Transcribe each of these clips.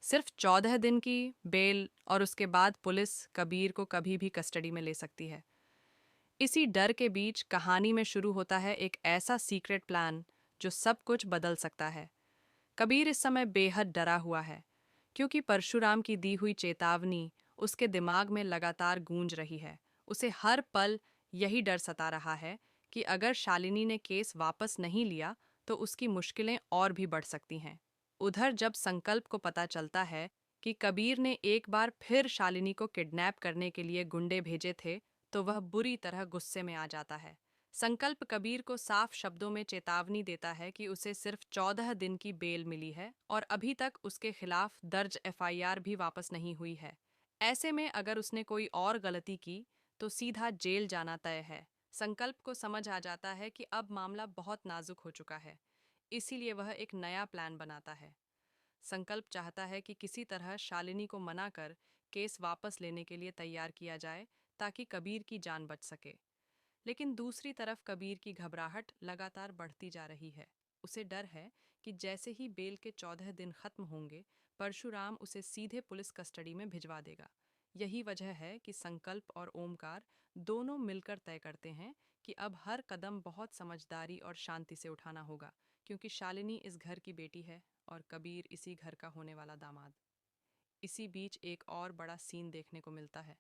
सिर्फ 14 दिन की बेल और उसके बाद पुलिस कबीर को कभी भी कस्टडी में ले सकती है। इसी डर के बीच कहानी में शुरू होता है एक ऐसा सीक्रेट प्लान जो सब कुछ बदल सकता है। कबीर इस समय बेहद डरा हुआ है, क्योंकि परशुराम की दी हुई चेतावनी उसके दिमाग में लगातार गूंज रही है। उसे हर पल यही डर सता रहा है कि अगर शालिनी ने केस वापस नहीं लिया तो उसकी मुश्किलें और भी बढ़ सकती हैं। उधर जब संकल्प को पता चलता है कि कबीर ने एक बार फिर शालिनी को किडनैप करने के लिए गुंडे भेजे थे, तो वह बुरी तरह गुस्से में आ जाता है। संकल्प कबीर को साफ शब्दों में चेतावनी देता है कि उसे सिर्फ 14 दिन की बेल मिली है और अभी तक उसके खिलाफ दर्ज एफआईआर भी वापस नहीं हुई है। ऐसे में अगर उसने कोई और गलती की तो सीधा जेल जाना तय है। संकल्प को समझ आ जाता है कि अब मामला बहुत नाजुक हो चुका है, इसीलिए वह एक नया प्लान बनाता है। संकल्प चाहता है कि किसी तरह शालिनी को मना कर केस वापस लेने के लिए तैयार किया जाए, ताकि कबीर की जान बच सके। लेकिन दूसरी तरफ कबीर की घबराहट लगातार बढ़ती जा रही है। उसे डर है कि जैसे ही बेल के 14 दिन खत्म होंगे, परशुराम उसे सीधे पुलिस कस्टडी में भिजवा देगा। यही वजह है कि संकल्प और ओमकार दोनों मिलकर तय करते हैं कि अब हर कदम बहुत समझदारी और शांति से उठाना होगा, क्योंकि शालिनी इस घर की बेटी है और कबीर इसी घर का होने वाला दामाद। इसी बीच एक और बड़ा सीन देखने को मिलता है,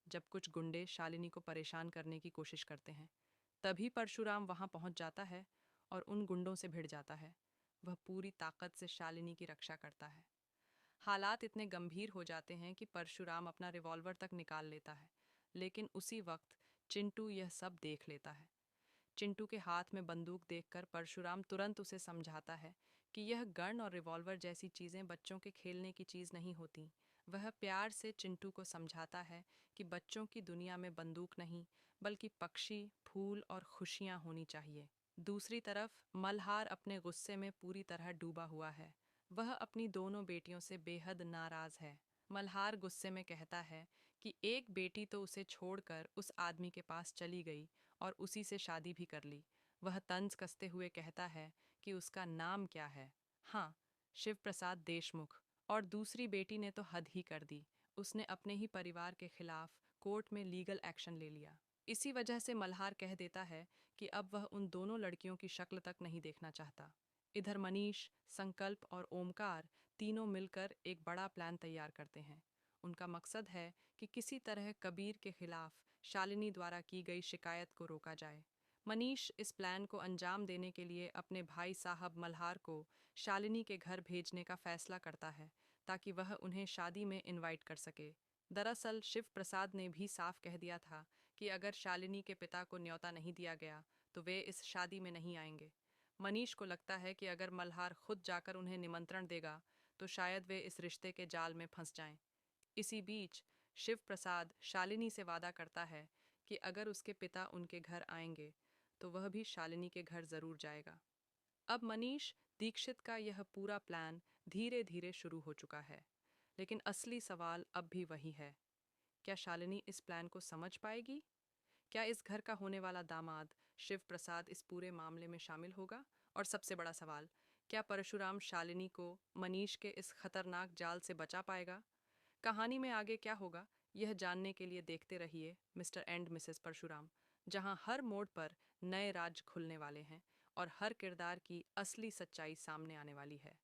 जब कुछ गुंडे शालिनी को परेशान करने की कोशिश करते हैं। तभी परशुराम वहां पहुंच जाता है और उन गुंडों से भिड़ जाता है। वह पूरी ताकत से शालिनी की रक्षा करता है। हालात इतने गंभीर हो जाते हैं कि परशुराम अपना रिवॉल्वर तक निकाल लेता है, लेकिन उसी वक्त चिंटू यह सब देख लेता है। चिंटू के हाथ में बंदूक देखकर परशुराम तुरंत उसे समझाता है कि यह गन और रिवॉल्वर जैसी चीज़ें बच्चों के खेलने की चीज़ नहीं होती। वह प्यार से चिंटू को समझाता है कि बच्चों की दुनिया में बंदूक नहीं, बल्कि पक्षी, फूल और खुशियाँ होनी चाहिए। दूसरी तरफ मल्हार अपने गुस्से में पूरी तरह डूबा हुआ है। वह अपनी दोनों बेटियों से बेहद नाराज़ है। मल्हार गुस्से में कहता है कि एक बेटी तो उसे छोड़कर उस आदमी के पास चली गई और उसी से शादी भी कर ली। वह तंज कसते हुए कहता है कि उसका नाम क्या है। हाँ, शिव प्रसाद देशमुख। और दूसरी बेटी ने तो हद ही कर दी। उसने अपने ही परिवार के खिलाफ कोर्ट में लीगल एक्शन ले लिया। इसी वजह से मल्हार कह देता है कि अब वह उन दोनों लड़कियों की शक्ल तक नहीं देखना चाहता। इधर मनीष, संकल्प और ओमकार तीनों मिलकर एक बड़ा प्लान तैयार करते हैं। उनका मकसद है कि किसी तरह कबीर के खिलाफ शालिनी द्वारा की गई शिकायत को रोका जाए। मनीष इस प्लान को अंजाम देने के लिए अपने भाई साहब मल्हार को शालिनी के घर भेजने का फैसला करता है, ताकि वह उन्हें शादी में इनवाइट कर सके। दरअसल शिव प्रसाद ने भी साफ कह दिया था कि अगर शालिनी के पिता को न्योता नहीं दिया गया तो वे इस शादी में नहीं आएंगे। मनीष को लगता है कि अगर मल्हार खुद जाकर उन्हें निमंत्रण देगा तो शायद वे इस रिश्ते के जाल में फंस जाएं। इसी बीच शिव प्रसाद शालिनी से वादा करता है कि अगर उसके पिता उनके घर आएंगे तो वह भी शालिनी के घर जरूर जाएगा। अब मनीष दीक्षित का यह पूरा प्लान धीरे धीरे शुरू हो चुका है, लेकिन असली सवाल अब भी वही है। क्या शालिनी इस प्लान को समझ पाएगी? क्या इस घर का होने वाला दामाद शिव प्रसाद इस पूरे मामले में शामिल होगा? और सबसे बड़ा सवाल, क्या परशुराम शालिनी को मनीष के इस खतरनाक जाल से बचा पाएगा? कहानी में आगे क्या होगा, यह जानने के लिए देखते रहिए मिस्टर एंड मिसेस परशुराम, जहां हर मोड़ पर नए राज खुलने वाले हैं और हर किरदार की असली सच्चाई सामने आने वाली है।